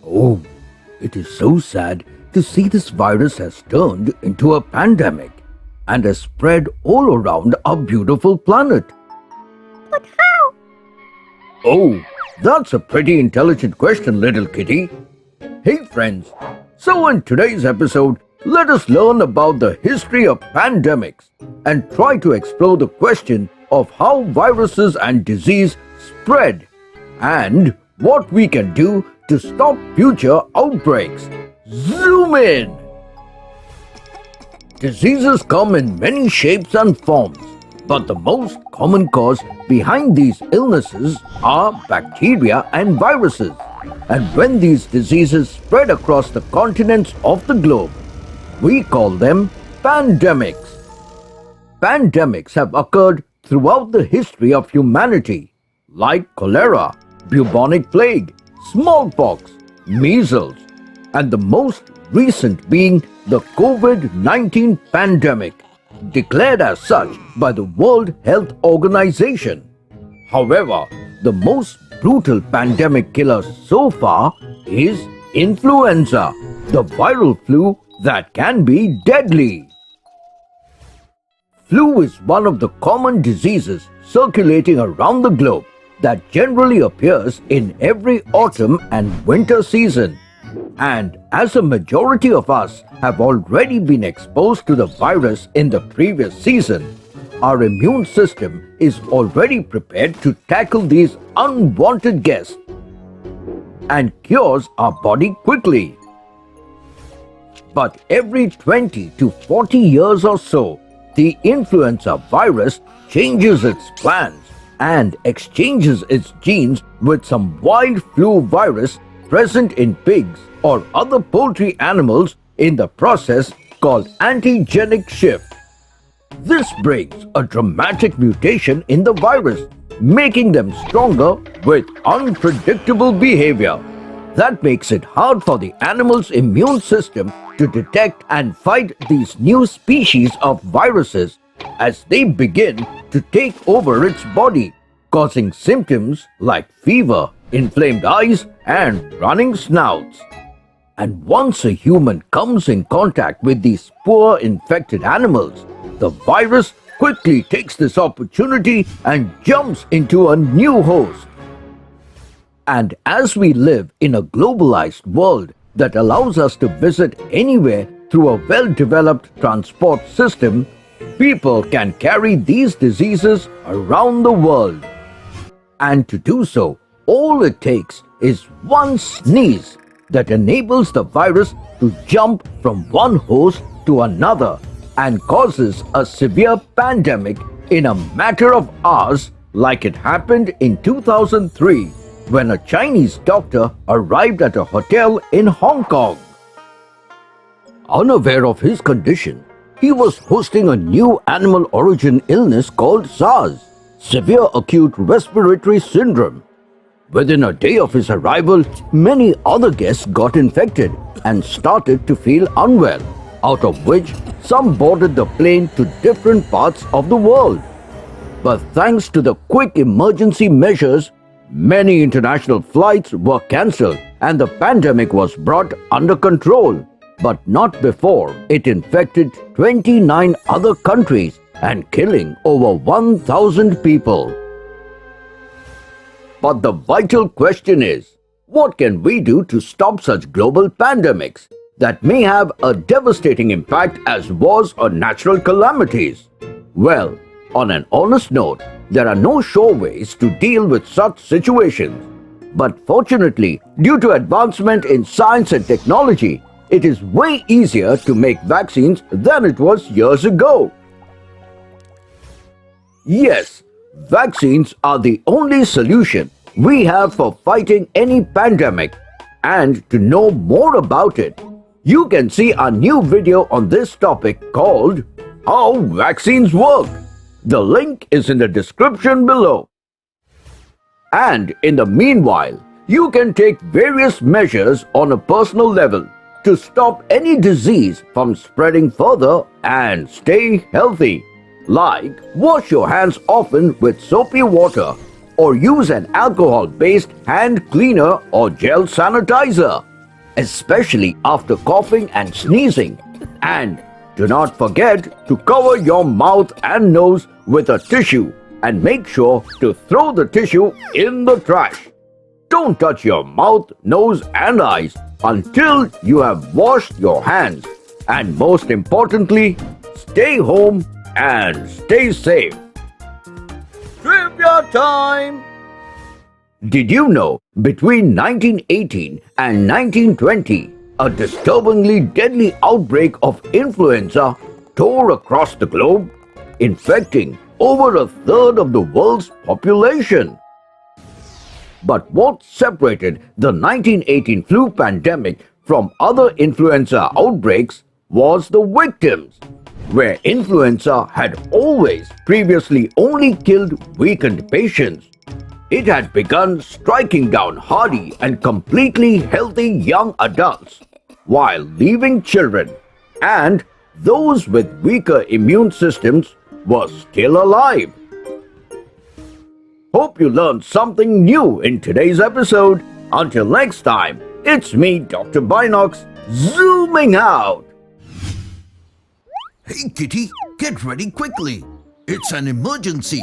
Oh, it is so sad to see this virus has turned into a pandemic and has spread all around our beautiful planet. But how? Oh, that's a pretty intelligent question, little kitty. Hey friends, so in today's episode, let us learn about the history of pandemics and try to explore the question of how viruses and disease spread and what we can do to stop future outbreaks. Zoom in! Diseases come in many shapes and forms, but the most common cause behind these illnesses are bacteria and viruses. And when these diseases spread across the continents of the globe, we call them pandemics. Pandemics have occurred throughout the history of humanity, like cholera, bubonic plague, smallpox, measles, and the most recent being the COVID-19 pandemic, declared as such by the World Health Organization. However, the most brutal pandemic killer so far is influenza, the viral flu that can be deadly. Flu is one of the common diseases circulating around the globe that generally appears in every autumn and winter season. And as a majority of us have already been exposed to the virus in the previous season, our immune system is already prepared to tackle these unwanted guests and cures our body quickly. But every 20 to 40 years or so, the influenza virus changes its plans and exchanges its genes with some wild flu virus present in pigs or other poultry animals in the process called antigenic shift. This brings a dramatic mutation in the virus, making them stronger with unpredictable behavior. That makes it hard for the animal's immune system to detect and fight these new species of viruses as they begin to take over its body, causing symptoms like fever, inflamed eyes, and running snouts. And once a human comes in contact with these poor infected animals, the virus quickly takes this opportunity and jumps into a new host. And as we live in a globalized world that allows us to visit anywhere through a well-developed transport system, people can carry these diseases around the world. And to do so, all it takes is one sneeze that enables the virus to jump from one host to another and causes a severe pandemic in a matter of hours, like it happened in 2003 when a Chinese doctor arrived at a hotel in Hong Kong. Unaware of his condition, he was hosting a new animal origin illness called SARS, severe acute respiratory syndrome. Within a day of his arrival, many other guests got infected and started to feel unwell, out of which some boarded the plane to different parts of the world. But thanks to the quick emergency measures, many international flights were cancelled and the pandemic was brought under control, but not before it infected 29 other countries and killing over 1,000 people. But the vital question is, what can we do to stop such global pandemics that may have a devastating impact as wars or natural calamities? Well, on an honest note, there are no sure ways to deal with such situations. But fortunately, due to advancement in science and technology, it is way easier to make vaccines than it was years ago. Yes, vaccines are the only solution we have for fighting any pandemic. And to know more about it, you can see our new video on this topic called How Vaccines Work. The link is in the description below. And in the meanwhile, you can take various measures on a personal level to stop any disease from spreading further and stay healthy. like wash your hands often with soapy water or use an alcohol-based hand cleaner or gel sanitizer, especially after coughing and sneezing. And do not forget to cover your mouth and nose with a tissue and make sure to throw the tissue in the trash. Don't touch your mouth, nose and eyes until you have washed your hands. And most importantly, stay home and stay safe. Trivia time! Did you know between 1918 and 1920, a disturbingly deadly outbreak of influenza tore across the globe, infecting over a third of the world's population? But what separated the 1918 flu pandemic from other influenza outbreaks was the victims. Where influenza had always previously only killed weakened patients, it had begun striking down hardy and completely healthy young adults, while leaving children and those with weaker immune systems were still alive. Hope you learned something new in today's episode. Until next time, it's me, Dr. Binocs, zooming out. Hey Kitty, get ready quickly. It's an emergency.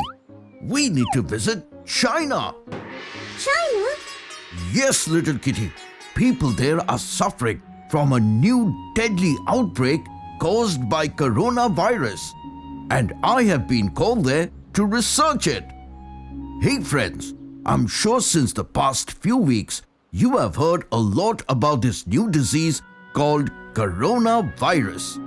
We need to visit China. China? Yes, little kitty. People there are suffering from a new deadly outbreak caused by coronavirus. And I have been called there to research it. Hey friends, I'm sure since the past few weeks, you have heard a lot about this new disease called coronavirus.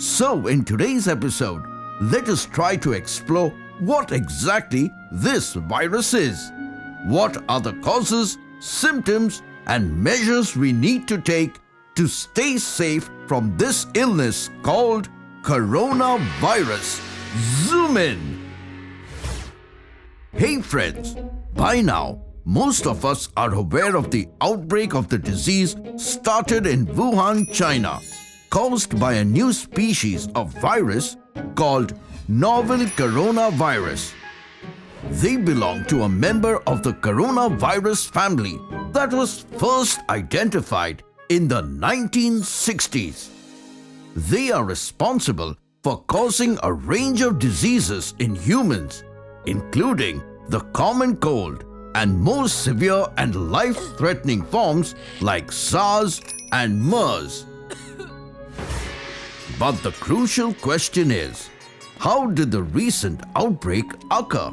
So in today's episode, let us try to explore what exactly this virus is. What are the causes, symptoms, and measures we need to take to stay safe from this illness called coronavirus? Zoom in! Hey friends, by now, most of us are aware of the outbreak of the disease started in Wuhan, China, caused by a new species of virus called novel coronavirus. They belong to a member of the coronavirus family that was first identified in the 1960s. They are responsible for causing a range of diseases in humans, including the common cold and more severe and life-threatening forms like SARS and MERS. But the crucial question is, how did the recent outbreak occur?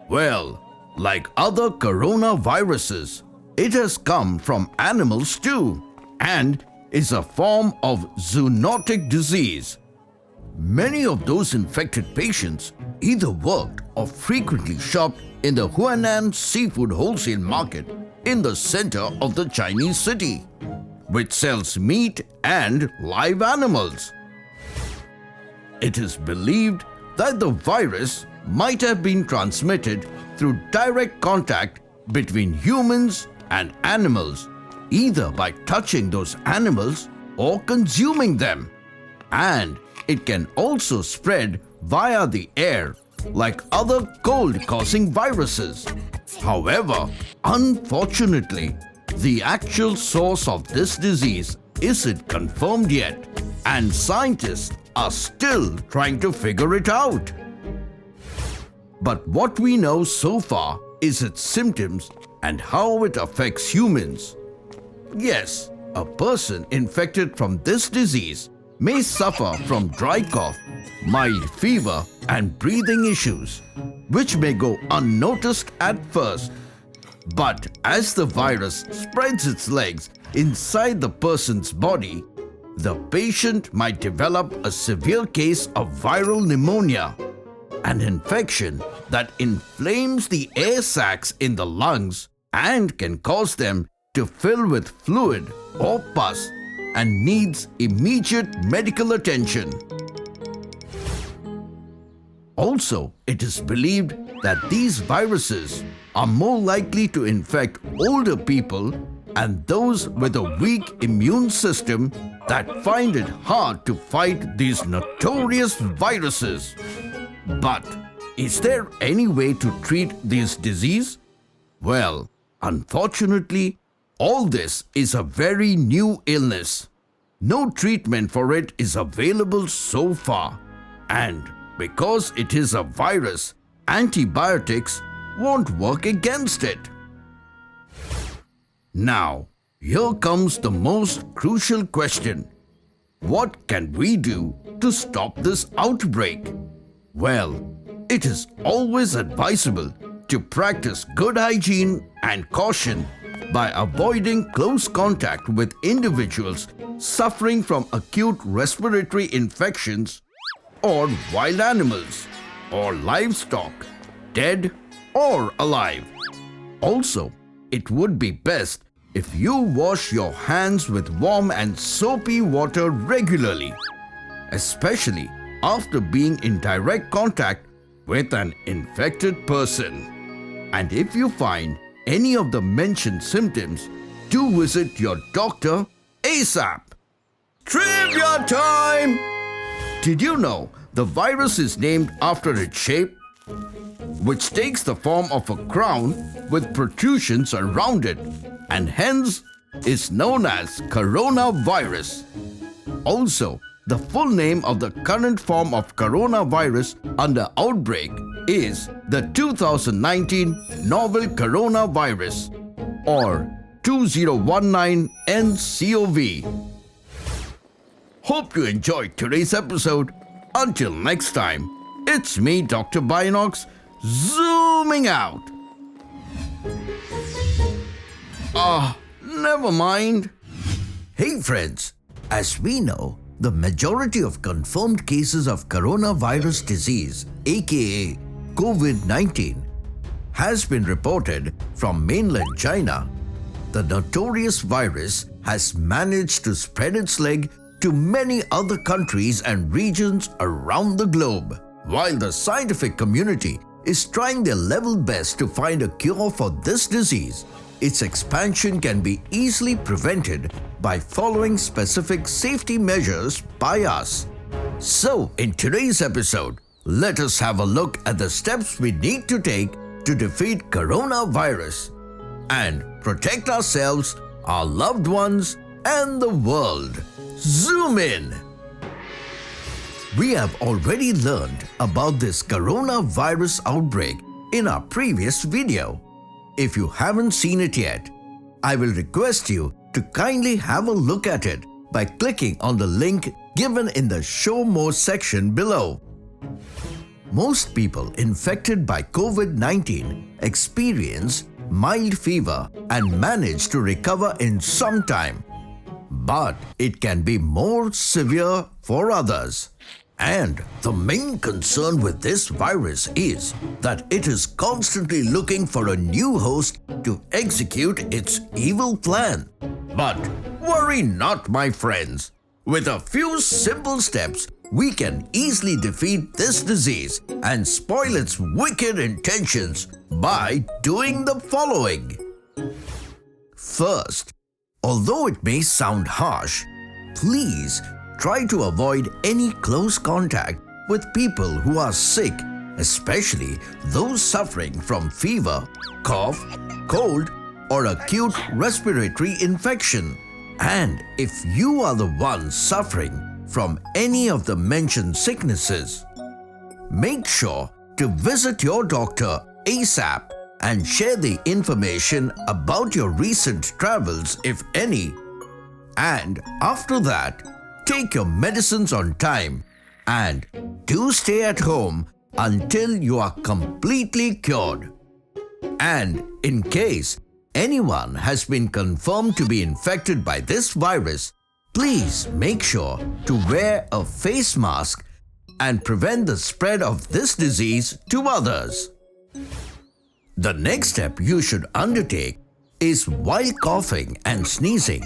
Well, like other coronaviruses, it has come from animals too and is a form of zoonotic disease. Many of those infected patients either worked or frequently shopped in the Huanan seafood wholesale market in the center of the Chinese city, which sells meat and live animals. It is believed that the virus might have been transmitted through direct contact between humans and animals, either by touching those animals or consuming them. And it can also spread via the air like other cold-causing viruses. However, unfortunately, the actual source of this disease isn't confirmed yet, and scientists are still trying to figure it out. But what we know so far is its symptoms and how it affects humans. Yes, a person infected from this disease may suffer from dry cough, mild fever, and breathing issues, which may go unnoticed at first. But as the virus spreads its legs inside the person's body, the patient might develop a severe case of viral pneumonia, an infection that inflames the air sacs in the lungs and can cause them to fill with fluid or pus and needs immediate medical attention. Also, it is believed that these viruses are more likely to infect older people and those with a weak immune system that find it hard to fight these notorious viruses. But is there any way to treat this disease? Well, unfortunately, all this is a very new illness. No treatment for it is available so far. And because it is a virus, antibiotics won't work against it. Now, here comes the most crucial question. What can we do to stop this outbreak? Well, it is always advisable to practice good hygiene and caution by avoiding close contact with individuals suffering from acute respiratory infections or wild animals or livestock, dead or alive. Also, it would be best if you wash your hands with warm and soapy water regularly, especially after being in direct contact with an infected person. And if you find any of the mentioned symptoms, do visit your doctor ASAP. Trivia time! Did you know the virus is named after its shape, which takes the form of a crown with protrusions around it, and hence is known as coronavirus. Also, the full name of the current form of coronavirus under outbreak is the 2019 novel coronavirus, or 2019 nCoV. Hope you enjoyed today's episode. Until next time, it's me, Dr. Binocs, zooming out. Never mind. Hey friends, as we know, the majority of confirmed cases of coronavirus disease, aka COVID-19, has been reported from mainland China. The notorious virus has managed to spread its leg to many other countries and regions around the globe. While the scientific community is trying their level best to find a cure for this disease, its expansion can be easily prevented by following specific safety measures by us. So, in today's episode, let us have a look at the steps we need to take to defeat coronavirus and protect ourselves, our loved ones, and the world. Zoom in! We have already learned about this coronavirus outbreak in our previous video. If you haven't seen it yet, I will request you to kindly have a look at it by clicking on the link given in the Show More section below. Most people infected by COVID-19 experience mild fever and manage to recover in some time. But it can be more severe for others. And the main concern with this virus is that it is constantly looking for a new host to execute its evil plan. But worry not, my friends. With a few simple steps, we can easily defeat this disease and spoil its wicked intentions by doing the following. First, although it may sound harsh, please try to avoid any close contact with people who are sick, especially those suffering from fever, cough, cold, or acute respiratory infection. And if you are the one suffering from any of the mentioned sicknesses, make sure to visit your doctor ASAP and share the information about your recent travels, if any. And after that, take your medicines on time and do stay at home until you are completely cured. And in case anyone has been confirmed to be infected by this virus, please make sure to wear a face mask and prevent the spread of this disease to others. The next step you should undertake is, while coughing and sneezing,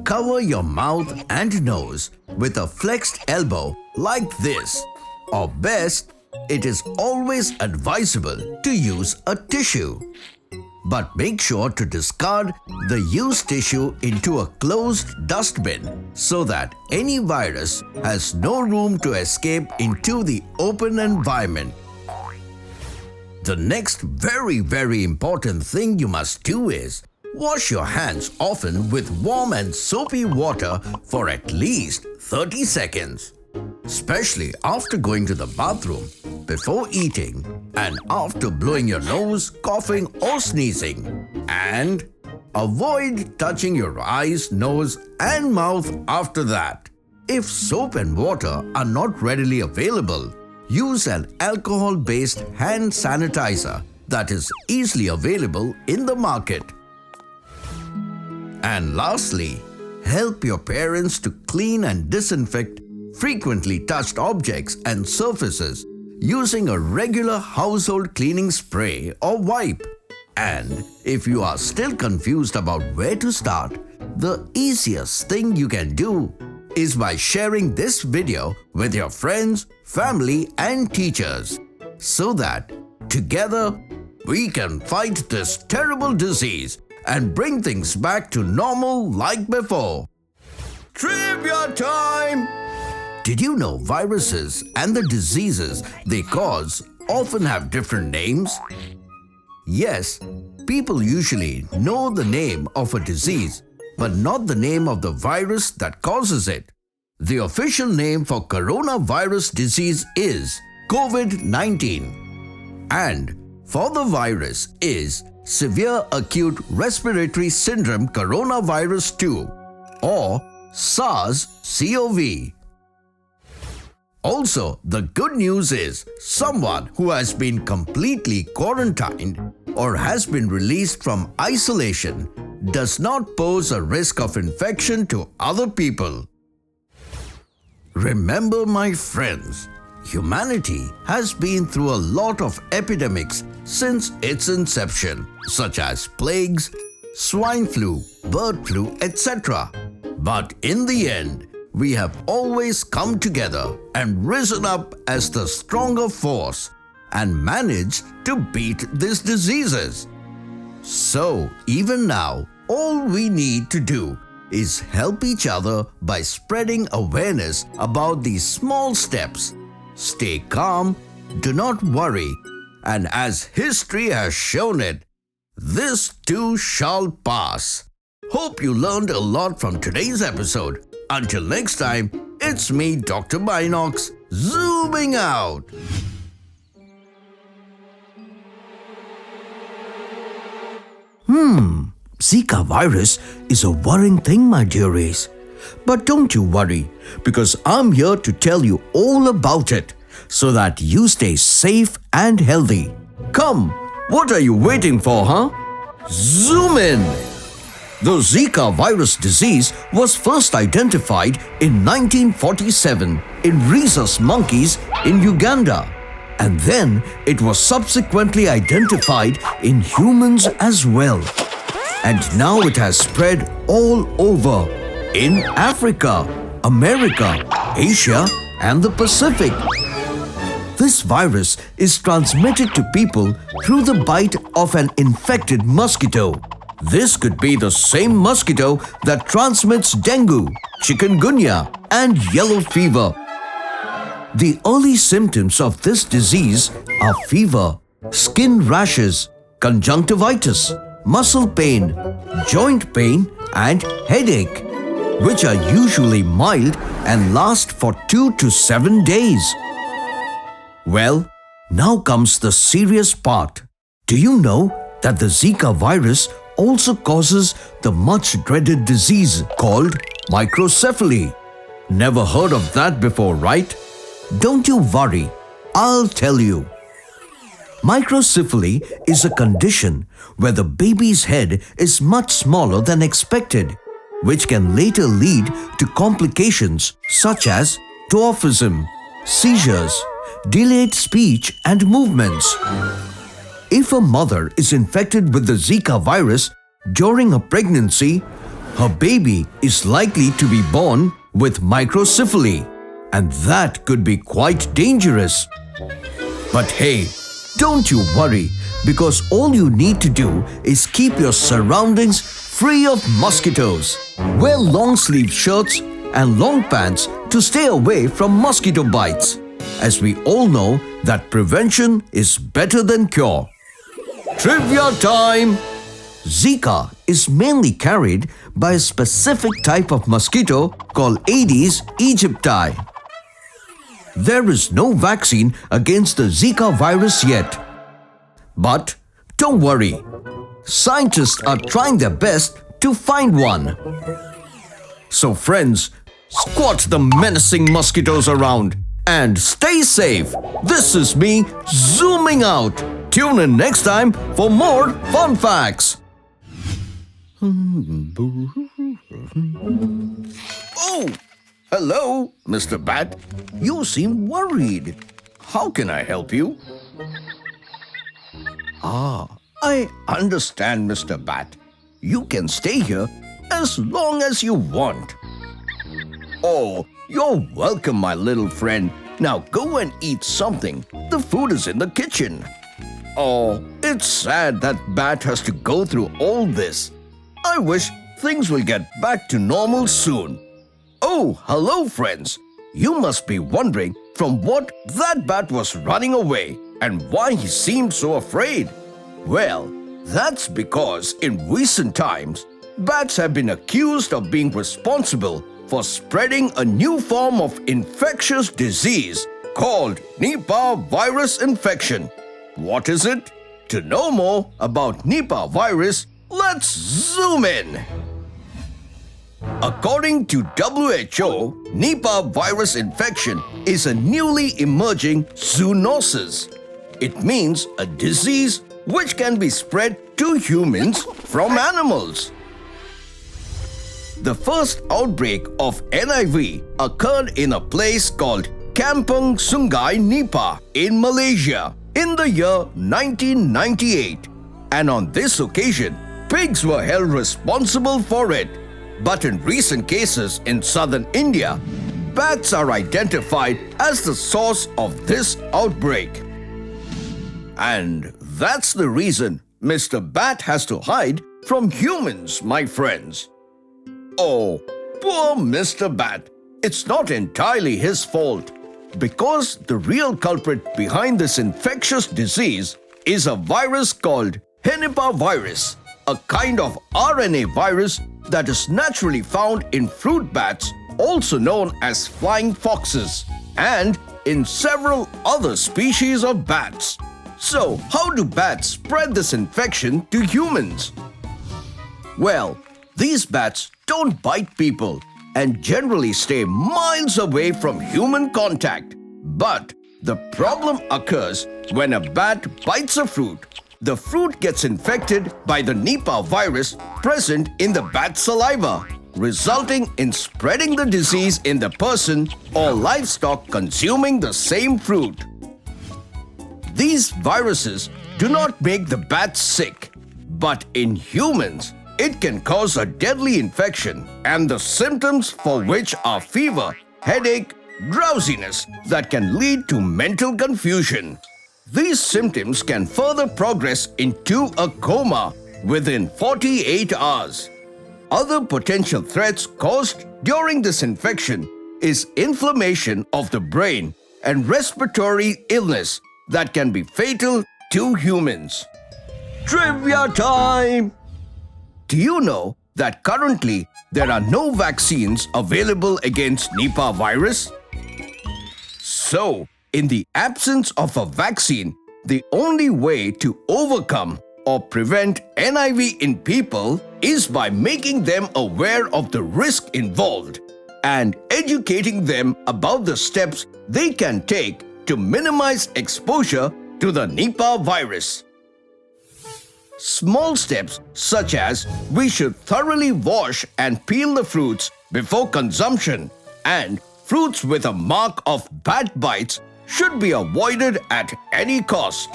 cover your mouth and nose with a flexed elbow like this, or best, it is always advisable to use a tissue. But make sure to discard the used tissue into a closed dustbin so that any virus has no room to escape into the open environment. The next very important thing you must do is wash your hands often with warm and soapy water for at least 30 seconds, especially after going to the bathroom, before eating, and after blowing your nose, coughing or sneezing. And avoid touching your eyes, nose and mouth after that. If soap and water are not readily available, use an alcohol-based hand sanitizer that is easily available in the market. And lastly, help your parents to clean and disinfect frequently touched objects and surfaces using a regular household cleaning spray or wipe. And if you are still confused about where to start, the easiest thing you can do is by sharing this video with your friends, family and teachers so that together we can fight this terrible disease and bring things back to normal like before. Trivia time! Did you know viruses and the diseases they cause often have different names? Yes, people usually know the name of a disease, but not the name of the virus that causes it. The official name for coronavirus disease is COVID-19, and for the virus is Severe Acute Respiratory Syndrome Coronavirus 2 or SARS-CoV. Also, the good news is someone who has been completely quarantined or has been released from isolation does not pose a risk of infection to other people. Remember, my friends, humanity has been through a lot of epidemics since its inception, such as plagues, swine flu, bird flu, etc. But in the end, we have always come together and risen up as the stronger force and managed to beat these diseases. So even now, all we need to do is help each other by spreading awareness about these small steps. Stay calm, do not worry, and as history has shown it, this too shall pass. Hope you learned a lot from today's episode. Until next time, it's me, Dr. Binocs, zooming out. Zika virus is a worrying thing, my dearies. But don't you worry, because I'm here to tell you all about it so that you stay safe and healthy. Come, what are you waiting for, huh? Zoom in! The Zika virus disease was first identified in 1947 in rhesus monkeys in Uganda. And then it was subsequently identified in humans as well. And now it has spread all over in Africa, America, Asia, and the Pacific. This virus is transmitted to people through the bite of an infected mosquito. This could be the same mosquito that transmits dengue, chikungunya, and yellow fever. The early symptoms of this disease are fever, skin rashes, conjunctivitis, muscle pain, joint pain, and headache, which are usually mild and last for 2 to 7 days. Well, now comes the serious part. Do you know that the Zika virus also causes the much dreaded disease called microcephaly? Never heard of that before, right? Don't you worry, I'll tell you. Microcephaly is a condition where the baby's head is much smaller than expected, which can later lead to complications such as dwarfism, seizures, delayed speech and movements. If a mother is infected with the Zika virus during a pregnancy, her baby is likely to be born with microcephaly, and that could be quite dangerous. But hey, don't you worry, because all you need to do is keep your surroundings free of mosquitoes. Wear long sleeve shirts and long pants to stay away from mosquito bites, as we all know that prevention is better than cure. Trivia time! Zika is mainly carried by a specific type of mosquito called Aedes aegypti. There is no vaccine against the Zika virus yet. But don't worry, scientists are trying their best to find one. So friends, squat the menacing mosquitoes around and stay safe. This is me zooming out. Tune in next time for more fun facts. Oh, hello, Mr. Bat. You seem worried. How can I help you? I understand, Mr. Bat. You can stay here as long as you want. Oh, you're welcome, my little friend. Now go and eat something. The food is in the kitchen. Oh, it's sad that Bat has to go through all this. I wish things will get back to normal soon. Oh, hello, friends. You must be wondering from what that bat was running away and why he seemed so afraid. Well, that's because in recent times, bats have been accused of being responsible for spreading a new form of infectious disease called Nipah virus infection. What is it? To know more about Nipah virus, let's zoom in. According to WHO, Nipah virus infection is a newly emerging zoonosis. It means a disease which can be spread to humans from animals. The first outbreak of NIV occurred in a place called Kampung Sungai Nipah in Malaysia in the year 1998. And on this occasion, pigs were held responsible for it. But in recent cases in southern India, bats are identified as the source of this outbreak. And that's the reason Mr. Bat has to hide from humans, my friends. Oh, poor Mr. Bat. It's not entirely his fault, because the real culprit behind this infectious disease is a virus called Nipah virus, a kind of RNA virus that is naturally found in fruit bats, also known as flying foxes, and in several other species of bats. So, how do bats spread this infection to humans? Well, these bats don't bite people and generally stay miles away from human contact. But the problem occurs when a bat bites a fruit. The fruit gets infected by the Nipah virus present in the bat's saliva, resulting in spreading the disease in the person or livestock consuming the same fruit. These viruses do not make the bats sick, but in humans, it can cause a deadly infection, and the symptoms for which are fever, headache, drowsiness that can lead to mental confusion. These symptoms can further progress into a coma within 48 hours. Other potential threats caused during this infection is inflammation of the brain and respiratory illness that can be fatal to humans. Trivia time! Do you know that currently there are no vaccines available against Nipah virus? So, in the absence of a vaccine, the only way to overcome or prevent NIV in people is by making them aware of the risk involved and educating them about the steps they can take to minimize exposure to the Nipah virus. Small steps such as we should thoroughly wash and peel the fruits before consumption, and fruits with a mark of bat bites should be avoided at any cost.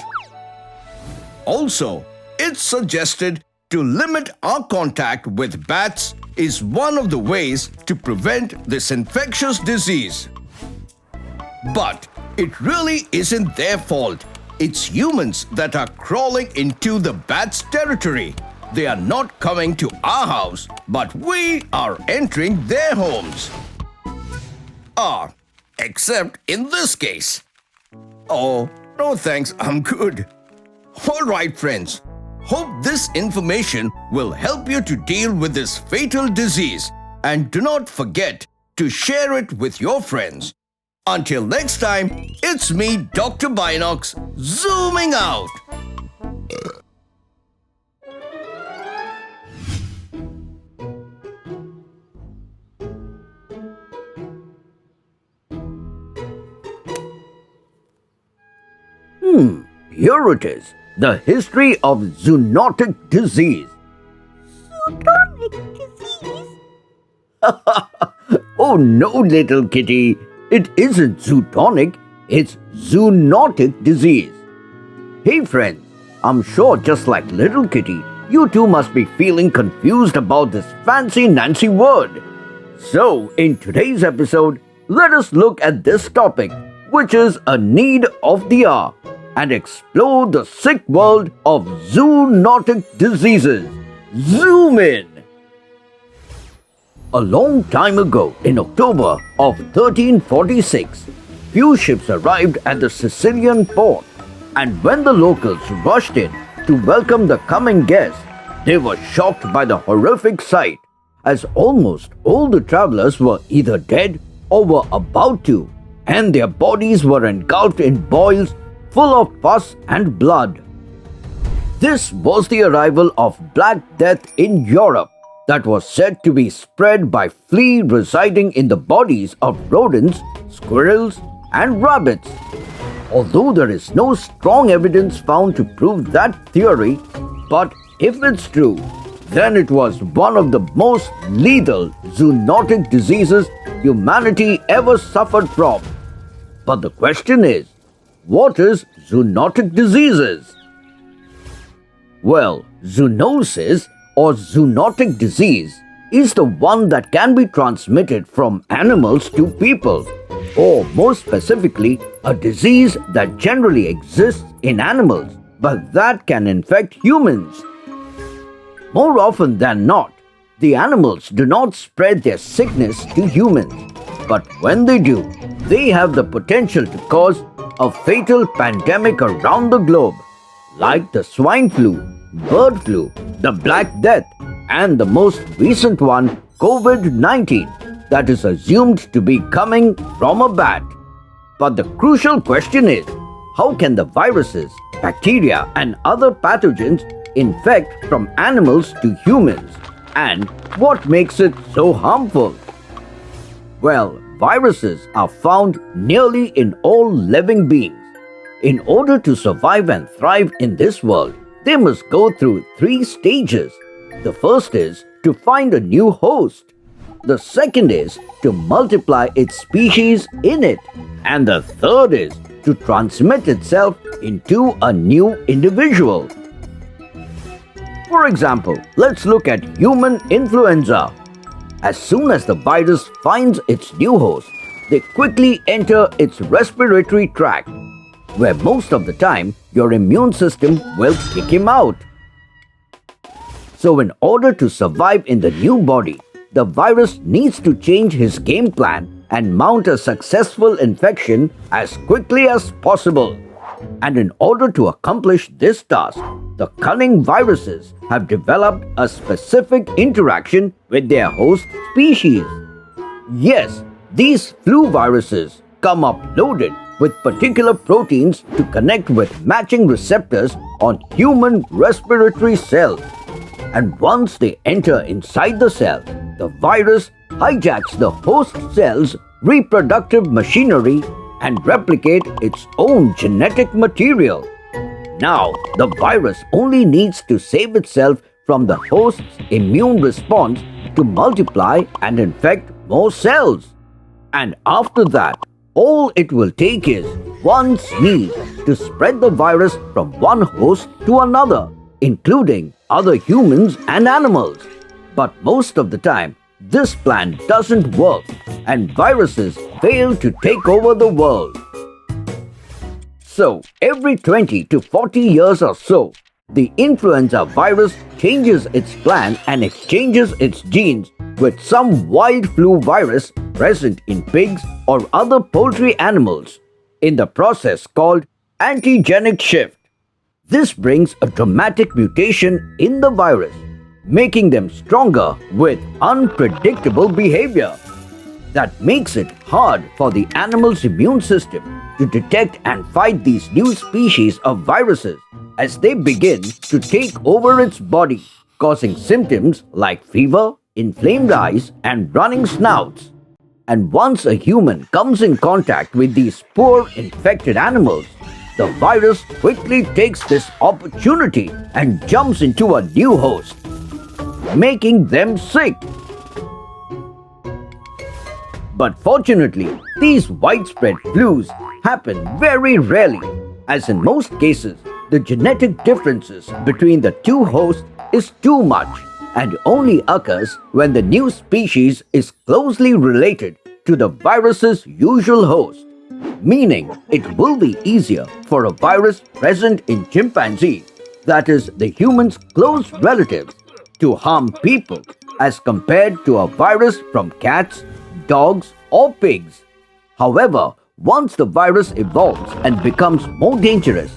Also, it's suggested to limit our contact with bats is one of the ways to prevent this infectious disease. But it really isn't their fault. It's humans that are crawling into the bats' territory. They are not coming to our house, but we are entering their homes. Except in this case. Oh, no thanks, I'm good. Alright friends, hope this information will help you to deal with this fatal disease, and do not forget to share it with your friends. Until next time, it's me, Dr. Binocs, zooming out. Here it is, the history of zoonotic disease. Zoonotic disease? Oh no, little kitty, it isn't zootonic, it's zoonotic disease. Hey friends, I'm sure just like little kitty, you too must be feeling confused about this fancy Nancy word. So, in today's episode, let us look at this topic, which is a need of the hour, and explore the sick world of zoonotic diseases. Zoom in! A long time ago, in October of 1346, few ships arrived at the Sicilian port, and when the locals rushed in to welcome the coming guests, they were shocked by the horrific sight, as almost all the travelers were either dead or were about to, and their bodies were engulfed in boils full of pus and blood. This was the arrival of Black Death in Europe that was said to be spread by flea residing in the bodies of rodents, squirrels, and rabbits. Although there is no strong evidence found to prove that theory, but if it's true, then it was one of the most lethal zoonotic diseases humanity ever suffered from. But the question is, what is zoonotic diseases? Well, zoonosis or zoonotic disease is the one that can be transmitted from animals to people, or more specifically, a disease that generally exists in animals but that can infect humans. More often than not, the animals do not spread their sickness to humans, but when they do, they have the potential to cause a fatal pandemic around the globe, like the swine flu, bird flu, the Black Death, and the most recent one, COVID-19, that is assumed to be coming from a bat. But the crucial question is, how can the viruses, bacteria, and other pathogens infect from animals to humans? And what makes it so harmful? Well, viruses are found nearly in all living beings. In order to survive and thrive in this world, they must go through 3 stages. The first is to find a new host. The second is to multiply its species in it. And the third is to transmit itself into a new individual. For example, let's look at human influenza. As soon as the virus finds its new host, they quickly enter its respiratory tract, where most of the time your immune system will kick him out. So in order to survive in the new body, the virus needs to change his game plan and mount a successful infection as quickly as possible. And in order to accomplish this task, the cunning viruses have developed a specific interaction with their host species. Yes, these flu viruses come up loaded with particular proteins to connect with matching receptors on human respiratory cells. And once they enter inside the cell, the virus hijacks the host cell's reproductive machinery and replicate its own genetic material. Now, the virus only needs to save itself from the host's immune response to multiply and infect more cells. And after that, all it will take is one sneeze to spread the virus from one host to another, including other humans and animals. But most of the time, this plan doesn't work and viruses fail to take over the world. So, every 20 to 40 years or so, the influenza virus changes its plan and exchanges its genes with some wild flu virus present in pigs or other poultry animals, in the process called antigenic shift. This brings a dramatic mutation in the virus, making them stronger with unpredictable behavior. That makes it hard for the animal's immune system to detect and fight these new species of viruses as they begin to take over its body, causing symptoms like fever, inflamed eyes, and running snouts. And once a human comes in contact with these poor infected animals, the virus quickly takes this opportunity and jumps into a new host, making them sick. But fortunately, these widespread flus happen very rarely, as in most cases, the genetic differences between the two hosts is too much and only occurs when the new species is closely related to the virus's usual host, meaning it will be easier for a virus present in chimpanzees, that is, the human's close relatives, to harm people as compared to a virus from cats, dogs, or pigs. However, once the virus evolves and becomes more dangerous,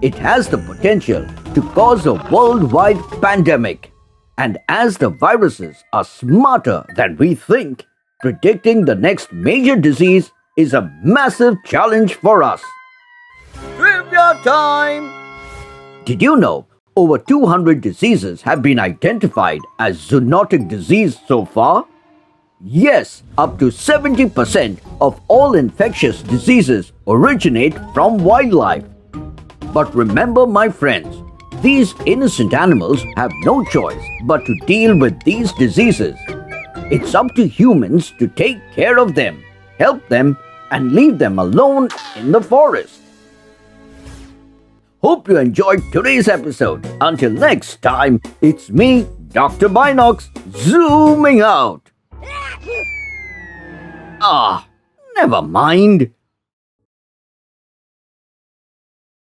it has the potential to cause a worldwide pandemic. And as the viruses are smarter than we think, predicting the next major disease is a massive challenge for us. Trivia time! Did you know over 200 diseases have been identified as zoonotic disease so far? Yes, up to 70% of all infectious diseases originate from wildlife. But remember, my friends, these innocent animals have no choice but to deal with these diseases. It's up to humans to take care of them, help them, and leave them alone in the forest. Hope you enjoyed today's episode. Until next time, it's me, Dr. Binocs, zooming out. Never mind.